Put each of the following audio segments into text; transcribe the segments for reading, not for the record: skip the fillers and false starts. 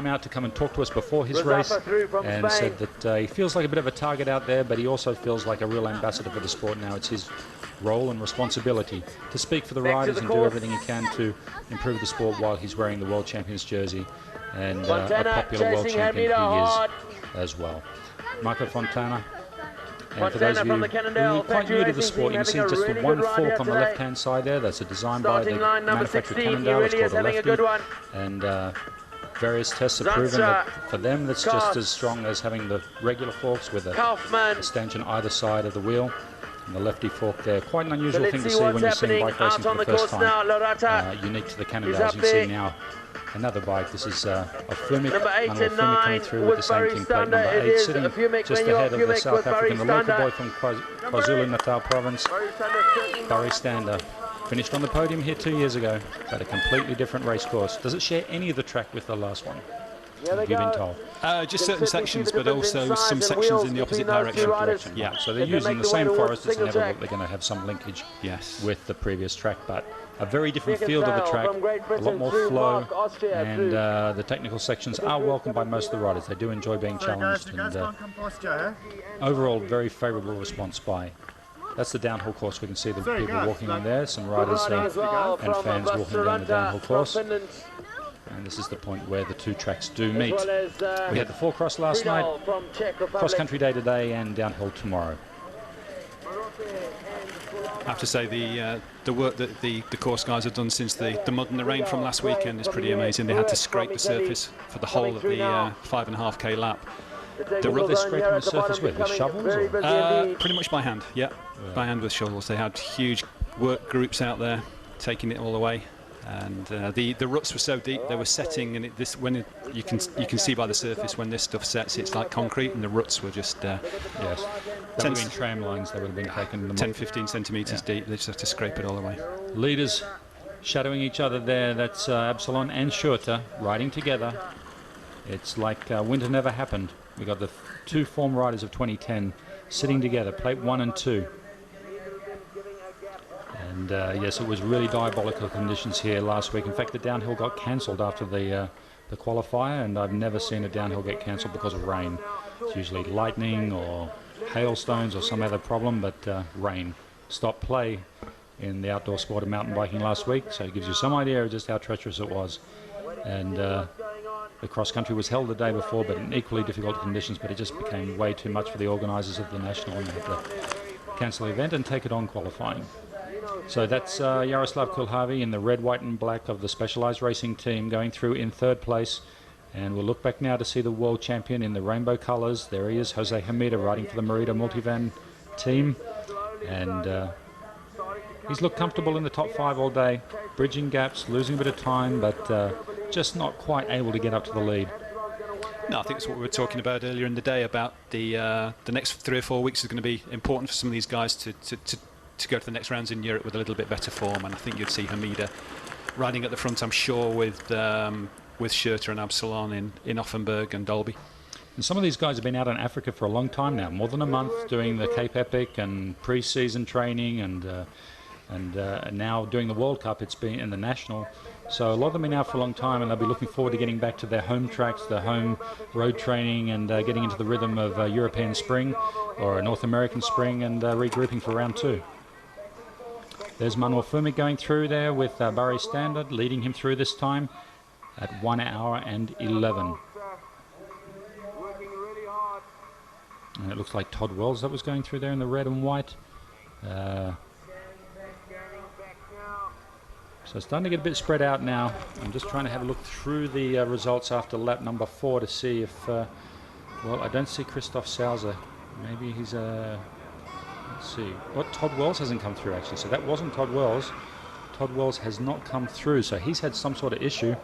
out to come and talk to us before his race and said that he feels like a bit of a target out there, but he also feels like a real ambassador for the sport now. It's his role and responsibility to speak for the riders and do everything he can to improve the sport while he's wearing the World Champions jersey, and a popular World Champion he is as well. Marco Fontana. And for those of you who are quite new to the sport, you can see just the one fork on the left-hand side there. That's a design by the manufacturer Cannondale. It's called a lefty. And various tests have proven that for them, that's just as strong as having the regular forks with a stanchion either side of the wheel. And the lefty fork there, quite an unusual thing to see when you're seeing bike racing for the first time. Unique to the Cannondales. You can see now another bike. This is a Fumik, Manuel Fumik coming through with the same team plate, number 8, sitting just ahead of the South African, the local boy from KwaZulu-Natal province, Barry Stander. Finished on the podium here 2 years ago, but a completely different race course. Does it share any of the track with the last one? Have you been told? Just certain sections, but also some sections in the opposite direction. Yeah, so they're using the same forest. It's inevitable they're going to have some linkage with the previous track, but a very different field of the track, a lot more flow, and the technical sections are welcomed by most of the riders. They do enjoy being challenged, and overall, very favourable response by. That's the downhill course. We can see the people walking on there, some riders and fans walking down the downhill course. And this is the point where the two tracks do meet. We had the four cross last night, cross country day today, and downhill tomorrow. I have to say the work that the course guys have done since the mud and the rain from last weekend is pretty amazing. They had to scrape the surface for the whole of the 5.5k lap. What were they scraping the surface with shovels? Pretty much by hand, yeah, by hand with shovels. They had huge work groups out there taking it all away. And the ruts were so deep, they were setting, and you can see by the surface when this stuff sets, it's like concrete, and the ruts were just yes, 10 tram lines that would have been taken 10-15 centimetres deep. They just have to scrape it all away. Leaders shadowing each other there. That's Absalon and Schurter riding together. It's like winter never happened. We got the two form riders of 2010 sitting together, plate 1 and 2. And yes, it was really diabolical conditions here last week. In fact, the downhill got cancelled after the qualifier, and I've never seen a downhill get cancelled because of rain. It's usually lightning or hailstones or some other problem, but rain stopped play in the outdoor sport of mountain biking last week, so it gives you some idea of just how treacherous it was. And the cross country was held the day before, but in equally difficult conditions, but it just became way too much for the organisers of the national, and they had to cancel the event and take it on qualifying. So that's Jaroslav Kulhavi in the red, white and black of the Specialised Racing team going through in third place. And we'll look back now to see the world champion in the rainbow colours. There he is, Jose Hamida, riding for the Merida Multivan team. And he's looked comfortable in the top 5 all day, bridging gaps, losing a bit of time, but just not quite able to get up to the lead. No, I think that's what we were talking about earlier in the day, about the next 3 or 4 weeks is going to be important for some of these guys to go to the next rounds in Europe with a little bit better form, and I think you'd see Hamida riding at the front, I'm sure, with Schurter and Absalon in Offenburg and Dalby. And some of these guys have been out in Africa for a long time now, more than a month, doing the Cape Epic and pre-season training, and now doing the World Cup. It's been in the national, so a lot of them have been out for a long time, and they'll be looking forward to getting back to their home tracks, their home road training, and getting into the rhythm of European spring or a North American spring, and regrouping for round 2. There's Manuel Fumik going through there with Barry Standard leading him through this time at 1 hour and 11. And it looks like Todd Wells that was going through there in the red and white. So it's starting to get a bit spread out now. I'm just trying to have a look through the results after lap number 4 to see if, well, I don't see Christoph Sauser. Maybe he's let's see. What, Todd Wells hasn't come through actually, so that wasn't Todd Wells. Todd Wells has not come through, so he's had some sort of issue.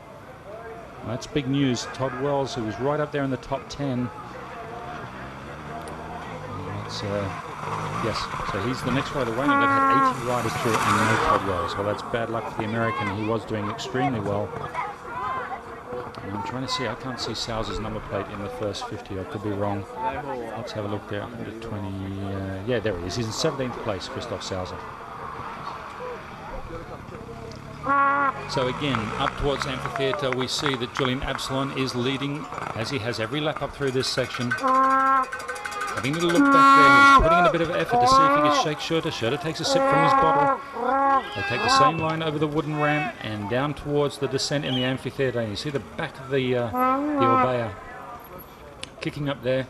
That's big news. Todd Wells, who was right up there in the top 10. Yes, so he's the next rider away, and they've had 80 riders through it and no Todd Wells. Well, that's bad luck for the American. He was doing extremely well. And I'm trying to see, I can't see Sauser's number plate in the first 50. I could be wrong. Let's have a look there. 120. Yeah, there he is. He's in 17th place, Christoph Sauser. So again, up towards Amphitheatre, we see that Julian Absalon is leading, as he has every lap up through this section. Having a little look back there, he's putting in a bit of effort to see if he can shake Schurter. Schurter takes a sip from his bottle. They take the same line over the wooden ramp and down towards the descent in the Amphitheatre. And you see the back of the Orbea kicking up there.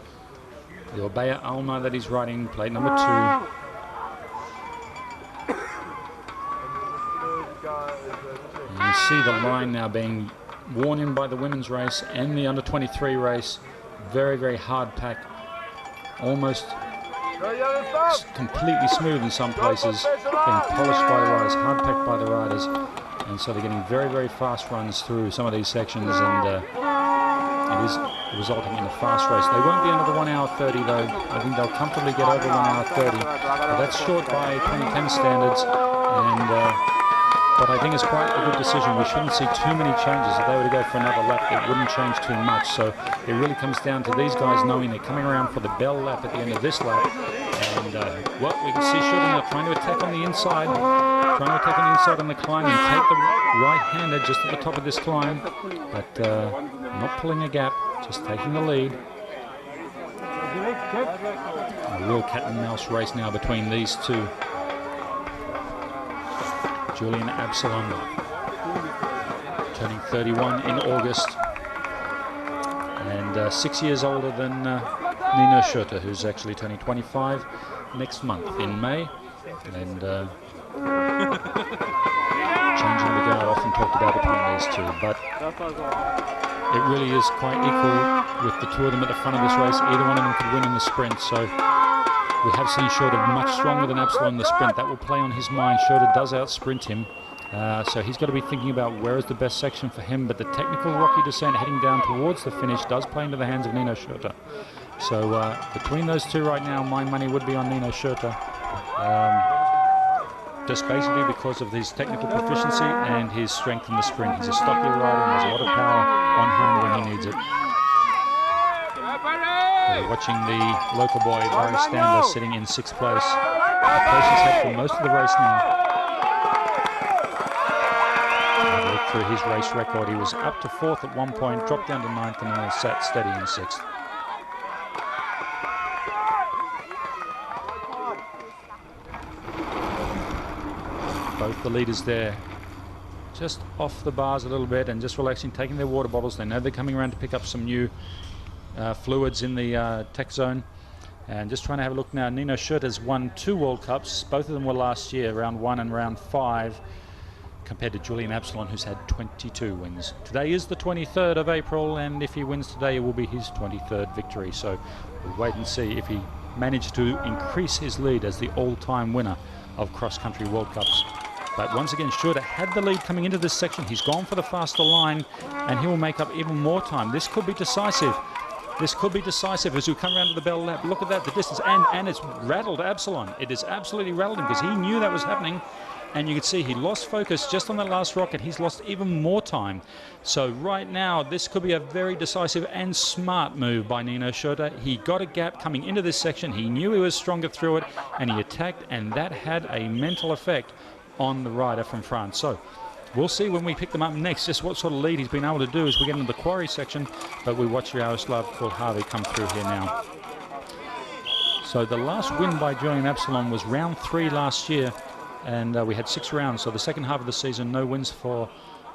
The Orbea Alma that he's riding, plate number 2. And you see the line now being worn in by the women's race and the under-23 race. Very, very hard pack. Almost completely smooth in some places. Being polished by the riders, hard packed by the riders. And so they're getting very, very fast runs through some of these sections. And it is resulting in a fast race. They won't be under the 1 hour 30 though. I think they'll comfortably get over 1 hour 30. But that's short by 2010 standards. And but I think it's quite a good decision. We shouldn't see too many changes. If they were to go for another lap, it wouldn't change too much. So it really comes down to these guys knowing they're coming around for the bell lap at the end of this lap. And well, we can see Schurter now trying to attack on the inside. Trying to attack on the inside on the climb and take the right-hander just at the top of this climb. But not pulling a gap, just taking the lead. A real cat and mouse race now between these two. Julian Absalon, turning 31 in August, and 6 years older than Nino Schurter, who's actually turning 25 next month in May. And changing the guard often talked about between these two, but it really is quite equal with the two of them at the front of this race. Either one of them could win in the sprint, so we have seen Schurter much stronger than Absalon in the sprint. That will play on his mind. Schurter does out-sprint him. So he's got to be thinking about where is the best section for him. But the technical rocky descent heading down towards the finish does play into the hands of Nino Schurter. So between those two right now, my money would be on Nino Schurter. Just basically because of his technical proficiency and his strength in the sprint. He's a stocky rider and has a lot of power on hand when he needs it. We're watching the local boy, Larry Standler, sitting in 6th place. The place he's had for most of the race now. Look through his race record. He was up to 4th at one point, dropped down to 9th, and then sat steady in 6th. Both the leaders there, just off the bars a little bit and just relaxing, taking their water bottles. They know they're coming around to pick up some new fluids in the tech zone, and just trying to have a look now. Nino Schurter has won 2 World Cups. Both of them were last year, round 1 and round 5, compared to Julian Absalon, who's had 22 wins. Today is the 23rd of April, and if he wins today, it will be his 23rd victory. So we'll wait and see if he managed to increase his lead as the all-time winner of cross-country World Cups. But once again, Schurter had the lead coming into this section. He's gone for the faster line, and he will make up even more time. This could be decisive. This could be decisive as we come around to the bell lap. Look at that, the distance, and it's rattled Absalon. It is absolutely rattled him because he knew that was happening. And you can see he lost focus just on that last rocket. He's lost even more time. So right now, this could be a very decisive and smart move by Nino Schurter. He got a gap coming into this section. He knew he was stronger through it, and he attacked, and that had a mental effect on the rider from France. So we'll see when we pick them up next just what sort of lead he's been able to do as we get into the quarry section. But we watch Jaroslav Kulhavy come through here now. So the last win by Julian Absalon was round 3 last year, and we had 6 rounds. So the second half of the season, no wins for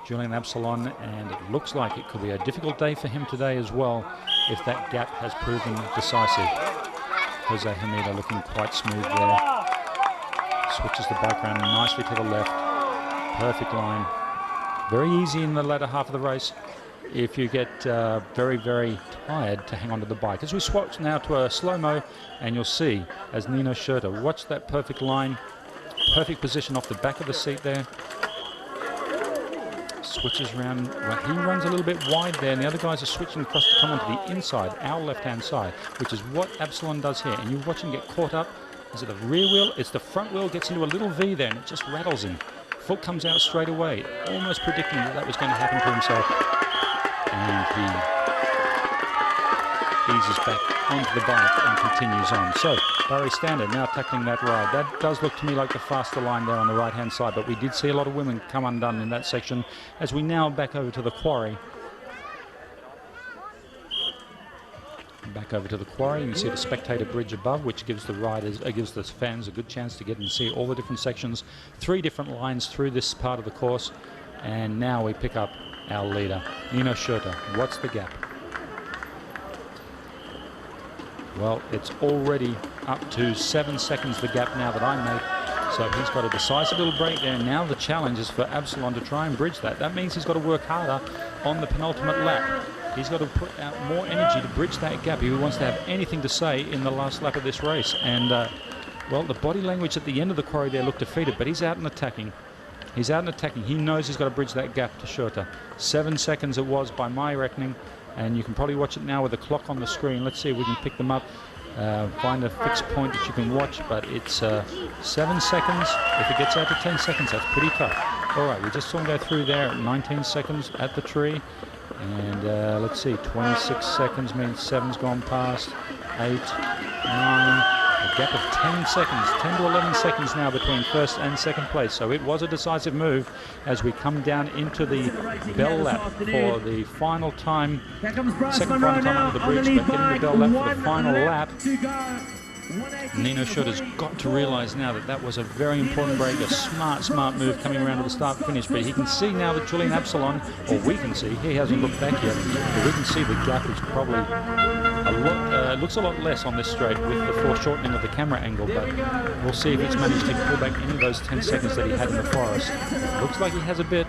Julian Absalon, and it looks like it could be a difficult day for him today as well if that gap has proven decisive. Jose Hamida looking quite smooth there. Switches the bike around nicely to the left. Perfect line. Very easy in the latter half of the race if you get very, very tired to hang on to the bike. As we switch now to a slow-mo, and you'll see as Nino Schurter, watch that perfect line. Perfect position off the back of the seat there. Switches around. Well, he runs a little bit wide there, and the other guys are switching across to come onto the inside, our left-hand side, which is what Absalon does here. And you watch him get caught up. Is it the rear wheel? It's the front wheel gets into a little V there, and it just rattles him. Foot comes out straight away, almost predicting that that was going to happen to himself. And he eases back onto the bike and continues on. So Barry Standard now tackling that ride. That does look to me like the faster line there on the right-hand side, but we did see a lot of women come undone in that section as we now back over to the quarry. Back over to the quarry, you can see the spectator bridge above, which gives the riders, gives the fans a good chance to get and see all the different sections. 3 different lines through this part of the course, and now we pick up our leader, Nino Schurter. What's the gap? Well, it's already up to 7 seconds the gap now that I make. So he's got a decisive little break there. Now the challenge is for Absalon to try and bridge that. That means he's got to work harder on the penultimate lap. He's got to put out more energy to bridge that gap if he wants to have anything to say in the last lap of this race. And, well, the body language at the end of the quarry there looked defeated, but he's out and attacking. He's out and attacking. He knows he's got to bridge that gap to Schurter. 7 seconds it was by my reckoning, and you can probably watch it now with the clock on the screen. Let's see if we can pick them up, find a fixed point that you can watch, but it's 7 seconds. If it gets out to 10 seconds, that's pretty tough. All right, we just saw him go through there at 19 seconds at the tree. And let's see, 26 seconds means 7's gone past, 8, 9, a gap of 10 seconds, 10 to 11 seconds now between first and second place. So it was a decisive move as we come down into the bell lap for the final time, second final time under the bridge, but getting the bell lap for the final lap. Nino Schurter's got to realise now that that was a very important break, a smart move coming around to the start finish. But he can see now that Julian Absalon, or we can see, he hasn't looked back yet, but we can see the gap is probably a lot, looks a lot less on this straight with the foreshortening of the camera angle. But we'll see if he's managed to pull back any of those 10 seconds that he had in the forest. Looks like he has a bit.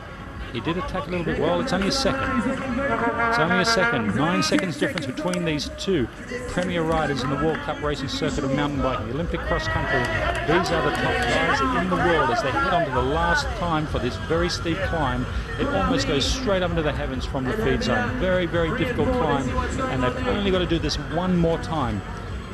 He did attack a little bit. Well, it's only a second. It's only a second. 9 seconds difference between these two premier riders in the World Cup racing circuit of mountain biking, the Olympic cross country. These are the top guys in the world as they head on to the last time for this very steep climb. It almost goes straight up into the heavens from the feed zone. Very, very difficult climb, and they've only got to do this one more time,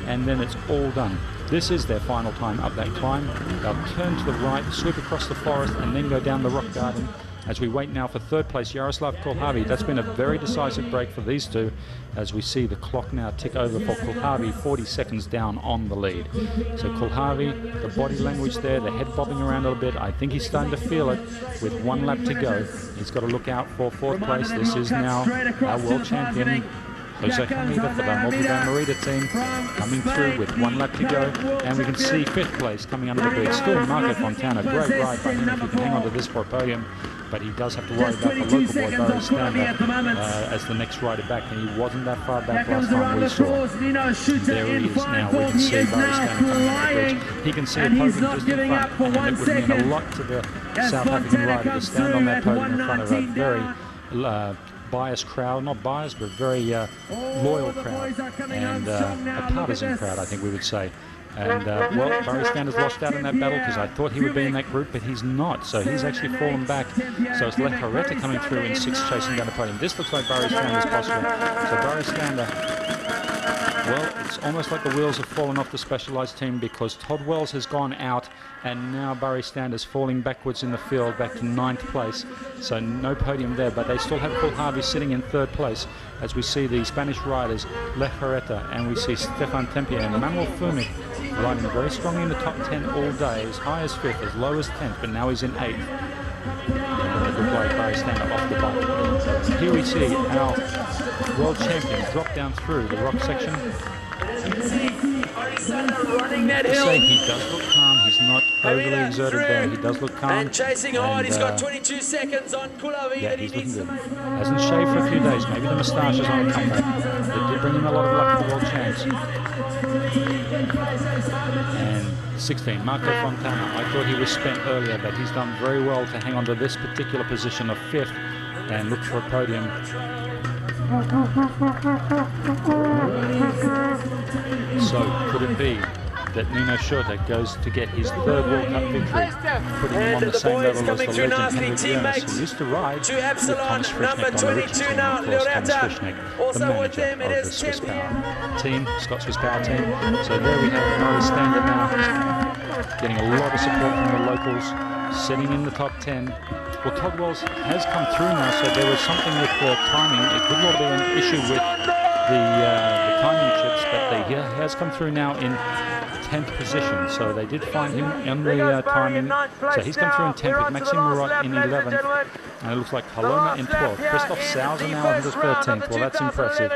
and then it's all done. This is their final time up that climb. They'll turn to the right, sweep across the forest, and then go down the rock garden. As we wait now for third place, Jaroslav Kulhavy. That's been a very decisive break for these two as we see the clock now tick over for Kulhavy, 40 seconds down on the lead. So Kulhavy, the body language there, the head bobbing around a little bit. I think he's starting to feel it with 1 lap to go. He's got to look out for fourth place. This is now our world champion, Jose Hamida for the Multivan team, coming through with 1 lap to go, and we can see 5th place coming under the bridge. Still Marco Fontana, great ride by him if he can hang on to this for a podium, but he does have to worry about the local boy Barry Stander as the next rider back, and he wasn't that far back last time we saw. There he is now. We can see Barry Stander coming under the bridge. He can see a podium just in front, and it would mean a lot to the South African rider to stand on that podium in front of a very biased crowd, not biased, but very loyal crowd, and a partisan crowd, I think we would say. And, well, Barry Stander's lost out in that battle because I thought he would be in that group, but he's not. So he's actually fallen back. So it's Lech Hareta coming through in 6th, chasing down the podium. This looks like Barry Stander's posture. So Barry Stander, well, it's almost like the wheels have fallen off the Specialized team because Todd Wells has gone out, and now Barry Stander's falling backwards in the field back to 9th place. So no podium there, but they still have Kulhavy sitting in 3rd place as we see the Spanish riders, Lech Hareta, and we see Stefan Tempier and Manuel Fumic riding very strongly in the top 10 all day, as high as 5th, as low as 10th, but now he's in 8th. And it looks like Barry Stander off the bike. Here we see our world champion drop down through the rock section. Running that hill. He does look calm. He's not overly exerted there. He does look calm. And chasing hard. He's got 22 seconds on Kulhavy. Yeah, he's looking good. Hasn't shaved for a few days. Maybe the moustache is on a comeback. It did bring him a lot of luck in the world champs. And 16, Marco Fontana. I thought he was spent earlier, but he's done very well to hang on to this particular position of 5th and look for a podium. So could it be that Nino Schurter goes to get his 3rd World Cup victory, putting him on the same level as the legend Henrik Jonas, who used to ride with Thomas Frischneck on the Richard team, of course, Thomas Frischneck, the manager of the Swiss Power team, Scott Swiss Power team. So there we have Barry Stander now, getting a lot of support from the locals, sitting in the top 10. Well, Todd Wells has come through now, so there was something with the timing. It could well be an issue with the timing chips, but he has come through now in 10th position, so they did find him in the timing. So he's come through in 10th with Maxim Murat in 11th, and it looks like Haloma in 12th. Christoph Sauser now in the 13th. Well, that's impressive.